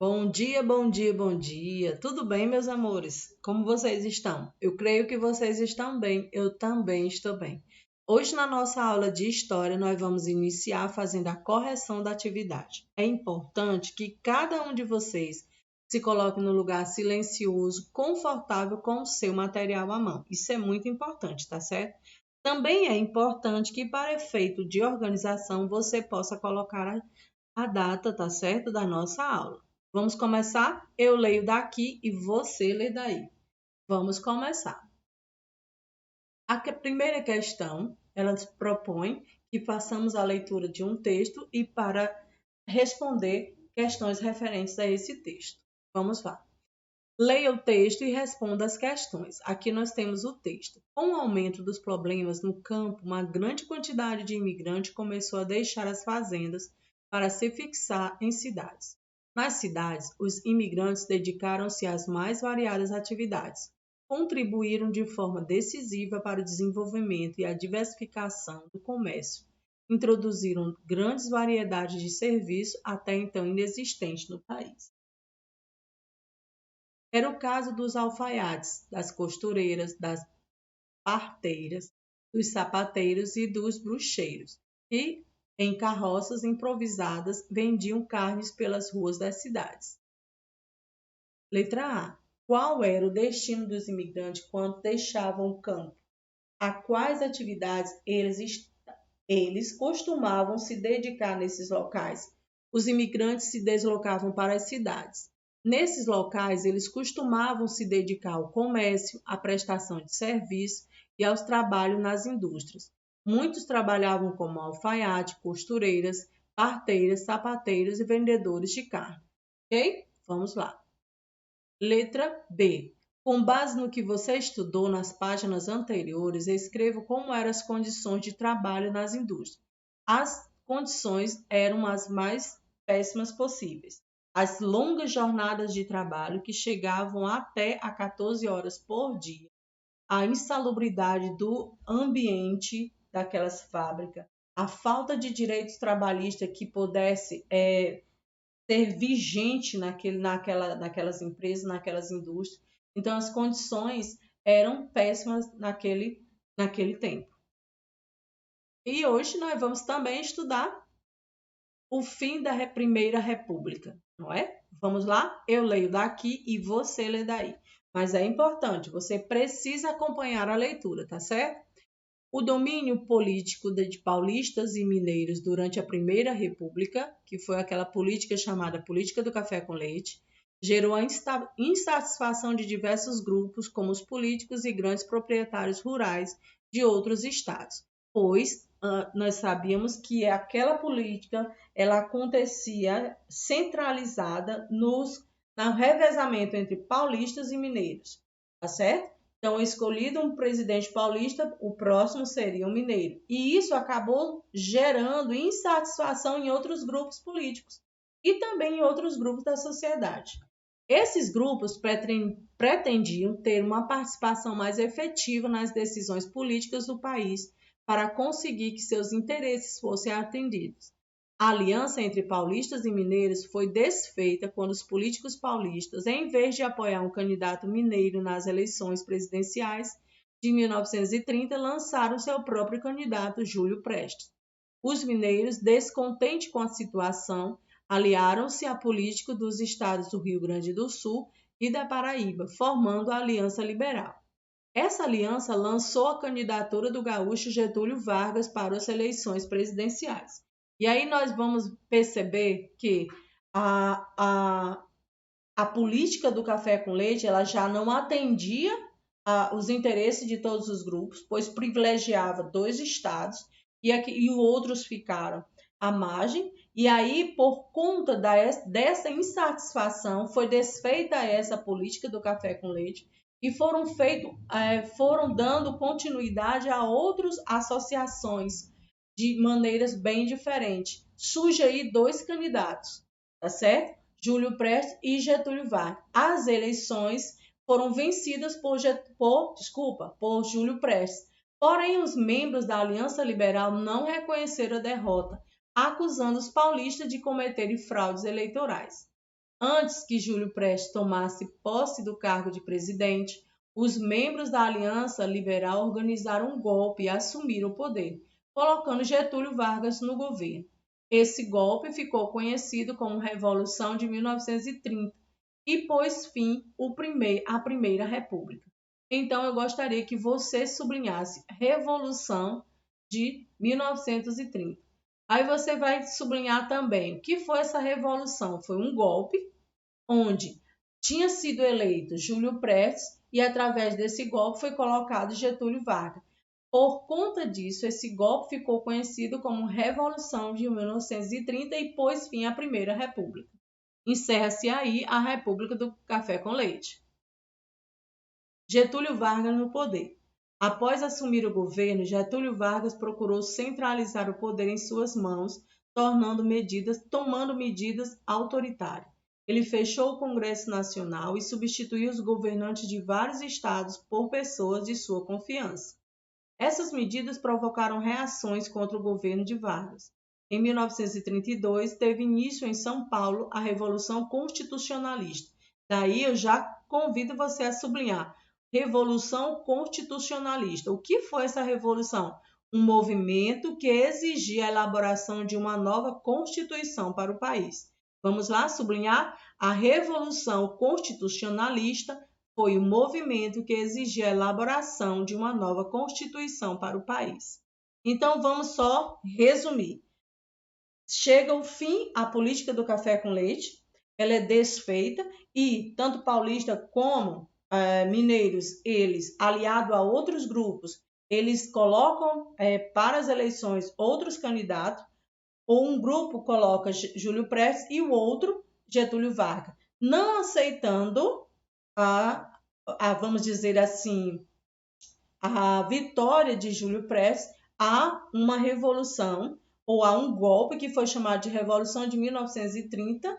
Bom dia, bom dia, bom dia. Tudo bem, meus amores? Como vocês estão? Eu creio que vocês estão bem. Eu também estou bem. Hoje, na nossa aula de história, nós vamos iniciar fazendo a correção da atividade. É importante que cada um de vocês se coloque no lugar silencioso, confortável com o seu material à mão. Isso é muito importante, tá certo? Também é importante que, para efeito de organização, você possa colocar a data, tá certo, da nossa aula. Vamos começar? Eu leio daqui e você lê daí. Vamos começar. Primeira questão, ela propõe que façamos a leitura de um texto e para responder questões referentes a esse texto. Vamos lá. Leia o texto e responda as questões. Aqui nós temos o texto. Com o aumento dos problemas no campo, uma grande quantidade de imigrantes começou a deixar as fazendas para se fixar em cidades. Nas cidades, os imigrantes dedicaram-se às mais variadas atividades, contribuíram de forma decisiva para o desenvolvimento e a diversificação do comércio, introduziram grandes variedades de serviços até então inexistentes no país. Era o caso dos alfaiates, das costureiras, das parteiras, dos sapateiros e dos bruxeiros, que, em carroças improvisadas, vendiam carnes pelas ruas das cidades. Letra A. Qual era o destino dos imigrantes quando deixavam o campo? A quais atividades eles costumavam se dedicar nesses locais? Os imigrantes se deslocavam para as cidades. Nesses locais, eles costumavam se dedicar ao comércio, à prestação de serviço e aos trabalhos nas indústrias. Muitos trabalhavam como alfaiate, costureiras, parteiras, sapateiros e vendedores de carne. Ok? Vamos lá. Letra B. Com base no que você estudou nas páginas anteriores, escreva como eram as condições de trabalho nas indústrias. As condições eram as mais péssimas possíveis. As longas jornadas de trabalho, que chegavam até a 14 horas por dia, a insalubridade do ambiente daquelas fábricas, a falta de direitos trabalhistas que pudesse ser vigente naquelas empresas, naquelas indústrias. Então, as condições eram péssimas naquele tempo. E hoje nós vamos também estudar o fim da Primeira República, não é? Vamos lá? Eu leio daqui e você lê daí. Mas é importante, você precisa acompanhar a leitura, tá certo? O domínio político de paulistas e mineiros durante a Primeira República, que foi aquela política chamada política do café com leite, gerou a insatisfação de diversos grupos, como os políticos e grandes proprietários rurais de outros estados, pois nós sabíamos que aquela política ela acontecia centralizada no revezamento entre paulistas e mineiros, tá certo? Então, escolhido um presidente paulista, o próximo seria um mineiro. E isso acabou gerando insatisfação em outros grupos políticos e também em outros grupos da sociedade. Esses grupos pretendiam ter uma participação mais efetiva nas decisões políticas do país para conseguir que seus interesses fossem atendidos. A aliança entre paulistas e mineiros foi desfeita quando os políticos paulistas, em vez de apoiar um candidato mineiro nas eleições presidenciais de 1930, lançaram seu próprio candidato, Júlio Prestes. Os mineiros, descontentes com a situação, aliaram-se a políticos dos estados do Rio Grande do Sul e da Paraíba, formando a Aliança Liberal. Essa aliança lançou a candidatura do gaúcho Getúlio Vargas para as eleições presidenciais. E aí nós vamos perceber que a política do café com leite ela já não atendia os interesses de todos os grupos, pois privilegiava dois estados e outros ficaram à margem. E aí, por conta dessa insatisfação, foi desfeita essa política do café com leite e foram dando continuidade a outras associações de maneiras bem diferentes. Surge aí dois candidatos, tá certo? Júlio Prestes e Getúlio Vargas. As eleições foram vencidas por Júlio Prestes. Porém, os membros da Aliança Liberal não reconheceram a derrota, acusando os paulistas de cometerem fraudes eleitorais. Antes que Júlio Prestes tomasse posse do cargo de presidente, os membros da Aliança Liberal organizaram um golpe e assumiram o poder, colocando Getúlio Vargas no governo. Esse golpe ficou conhecido como Revolução de 1930 e pôs fim à Primeira República. Então, eu gostaria que você sublinhasse Revolução de 1930. Aí você vai sublinhar também o que foi essa revolução. Foi um golpe onde tinha sido eleito Júlio Prestes e através desse golpe foi colocado Getúlio Vargas. Por conta disso, esse golpe ficou conhecido como Revolução de 1930 e pôs fim à Primeira República. Encerra-se aí a República do Café com Leite. Getúlio Vargas no poder. Após assumir o governo, Getúlio Vargas procurou centralizar o poder em suas mãos, tomando medidas autoritárias. Ele fechou o Congresso Nacional e substituiu os governantes de vários estados por pessoas de sua confiança. Essas medidas provocaram reações contra o governo de Vargas. Em 1932, teve início em São Paulo a Revolução Constitucionalista. Daí eu já convido você a sublinhar Revolução Constitucionalista. O que foi essa revolução? Um movimento que exigia a elaboração de uma nova Constituição para o país. Vamos lá sublinhar? A Revolução Constitucionalista foi o movimento que exigia a elaboração de uma nova Constituição para o país. Então, vamos só resumir. Chega ao fim a política do café com leite, ela é desfeita e tanto paulista como mineiros, eles, aliado a outros grupos, eles colocam para as eleições outros candidatos, ou um grupo coloca Júlio Prestes e o outro Getúlio Vargas, não aceitando vamos dizer assim, a vitória de Júlio Prestes, há uma revolução ou há um golpe que foi chamado de Revolução de 1930,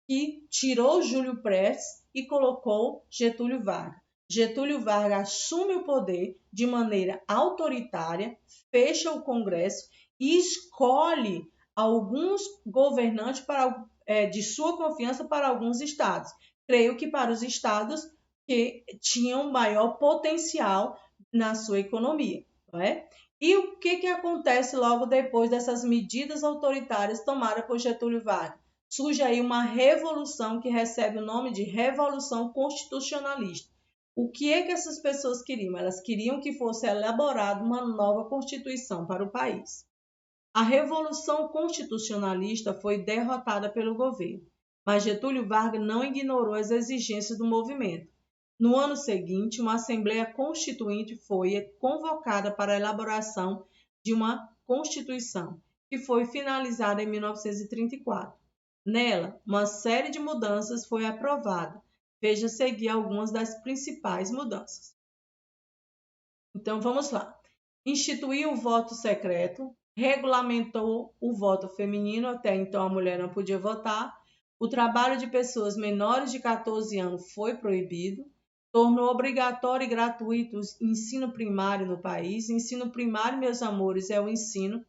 que tirou Júlio Prestes e colocou Getúlio Vargas. Getúlio Vargas assume o poder de maneira autoritária, fecha o Congresso e escolhe alguns governantes de sua confiança para alguns estados. Creio que para os estados que tinham maior potencial na sua economia, não é? E o que acontece logo depois dessas medidas autoritárias tomadas por Getúlio Vargas? Surge aí uma revolução que recebe o nome de Revolução Constitucionalista. O que essas pessoas queriam? Elas queriam que fosse elaborada uma nova Constituição para o país. A Revolução Constitucionalista foi derrotada pelo governo, mas Getúlio Vargas não ignorou as exigências do movimento. No ano seguinte, uma Assembleia Constituinte foi convocada para a elaboração de uma Constituição, que foi finalizada em 1934. Nela, uma série de mudanças foi aprovada. Veja a seguir algumas das principais mudanças. Então, vamos lá. Instituiu o voto secreto, regulamentou o voto feminino, até então a mulher não podia votar, o trabalho de pessoas menores de 14 anos foi proibido, tornou obrigatório e gratuito o ensino primário no país. Ensino primário, meus amores, é o ensino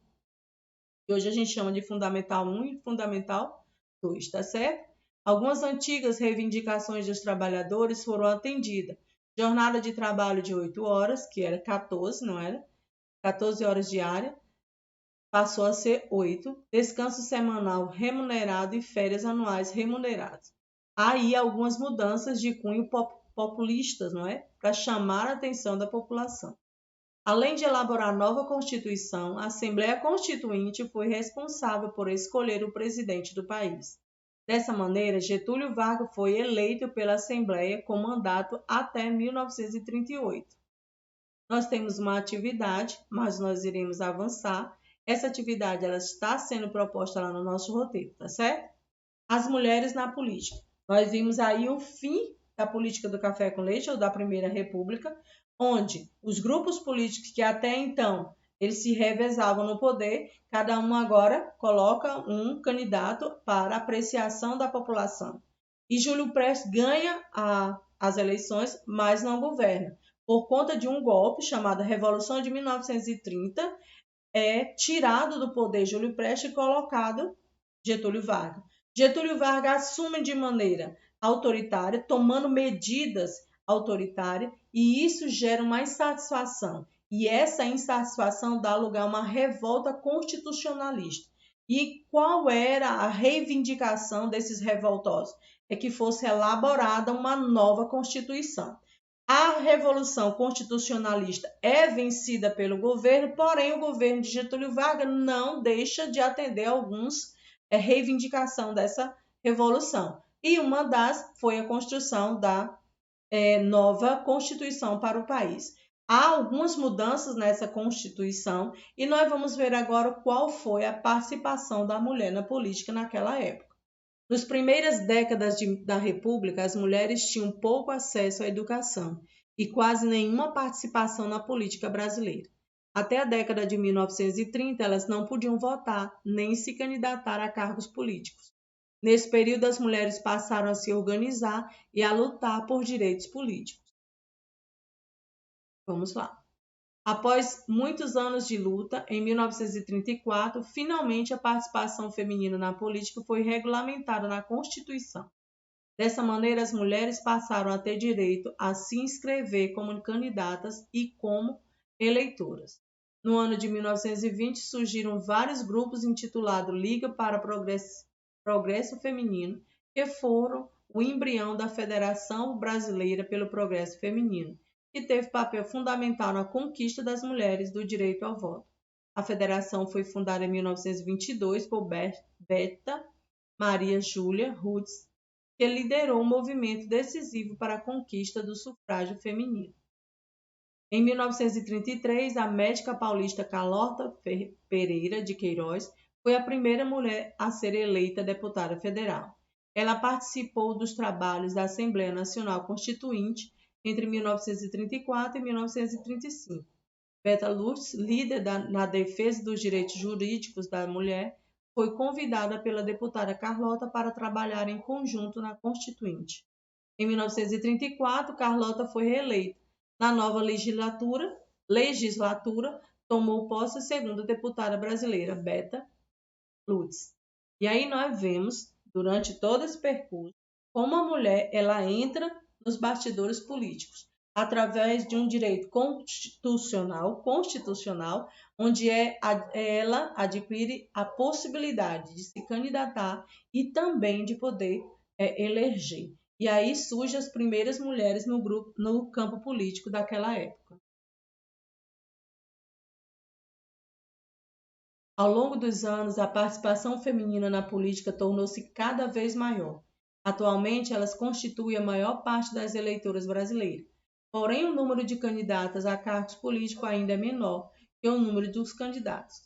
que hoje a gente chama de Fundamental 1 e Fundamental 2, tá certo? Algumas antigas reivindicações dos trabalhadores foram atendidas. Jornada de trabalho de 8 horas, que era 14, não era? 14 horas diárias, passou a ser 8. Descanso semanal remunerado e férias anuais remuneradas. Há aí algumas mudanças de cunho populistas, não é? Para chamar a atenção da população. Além de elaborar a nova Constituição, a Assembleia Constituinte foi responsável por escolher o presidente do país. Dessa maneira, Getúlio Vargas foi eleito pela Assembleia com mandato até 1938. Nós temos uma atividade, mas nós iremos avançar. Essa atividade ela está sendo proposta lá no nosso roteiro, tá certo? As mulheres na política. Nós vimos aí o fim da política do café com leite ou da Primeira República, onde os grupos políticos que até então eles se revezavam no poder, cada um agora coloca um candidato para apreciação da população. E Júlio Prestes ganha as eleições, mas não governa. Por conta de um golpe chamado Revolução de 1930, é tirado do poder Júlio Prestes e colocado Getúlio Vargas. Getúlio Vargas assume de maneira autoritária, tomando medidas autoritárias, e isso gera uma insatisfação. E essa insatisfação dá lugar a uma revolta constitucionalista. E qual era a reivindicação desses revoltosos? É que fosse elaborada uma nova Constituição. A Revolução Constitucionalista é vencida pelo governo, porém o governo de Getúlio Vargas não deixa de atender alguns reivindicação dessa revolução. E uma das foi a construção da nova Constituição para o país. Há algumas mudanças nessa Constituição e nós vamos ver agora qual foi a participação da mulher na política naquela época. Nas primeiras décadas da República, as mulheres tinham pouco acesso à educação e quase nenhuma participação na política brasileira. Até a década de 1930, elas não podiam votar nem se candidatar a cargos políticos. Nesse período, as mulheres passaram a se organizar e a lutar por direitos políticos. Vamos lá. Após muitos anos de luta, em 1934, finalmente a participação feminina na política foi regulamentada na Constituição. Dessa maneira, as mulheres passaram a ter direito a se inscrever como candidatas e como eleitoras. No ano de 1920, surgiram vários grupos intitulados Liga para Progresso Feminino, que foram o embrião da Federação Brasileira pelo Progresso Feminino, que teve papel fundamental na conquista das mulheres do direito ao voto. A federação foi fundada em 1922 por Berta Maria Júlia Rutz, que liderou um movimento decisivo para a conquista do sufrágio feminino. Em 1933, a médica paulista Carlota Pereira de Queiroz foi a primeira mulher a ser eleita deputada federal. Ela participou dos trabalhos da Assembleia Nacional Constituinte entre 1934 e 1935. Berta Lutz, líder na defesa dos direitos jurídicos da mulher, foi convidada pela deputada Carlota para trabalhar em conjunto na Constituinte. Em 1934, Carlota foi reeleita. Na nova legislatura, tomou posse a segunda deputada brasileira, Berta Lutz. E aí nós vemos, durante todo esse percurso, como a mulher ela entra nos bastidores políticos, através de um direito constitucional, onde ela adquire a possibilidade de se candidatar e também de poder eleger. E aí surgem as primeiras mulheres no campo político daquela época. Ao longo dos anos, a participação feminina na política tornou-se cada vez maior. Atualmente, elas constituem a maior parte das eleitoras brasileiras. Porém, o número de candidatas a cargos políticos ainda é menor que o número dos candidatos.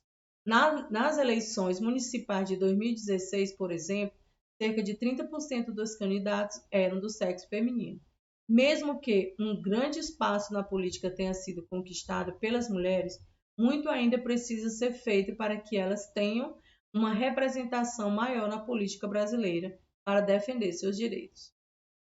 Nas eleições municipais de 2016, por exemplo, cerca de 30% dos candidatos eram do sexo feminino. Mesmo que um grande espaço na política tenha sido conquistado pelas mulheres, muito ainda precisa ser feito para que elas tenham uma representação maior na política brasileira para defender seus direitos.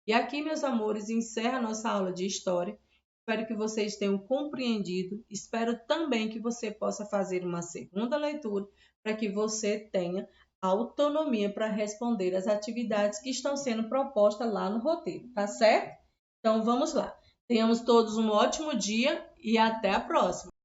E aqui, meus amores, encerra a nossa aula de História. Espero que vocês tenham compreendido. Espero também que você possa fazer uma segunda leitura para que você tenha autonomia para responder às atividades que estão sendo propostas lá no roteiro, tá certo? Então, vamos lá. Tenhamos todos um ótimo dia e até a próxima!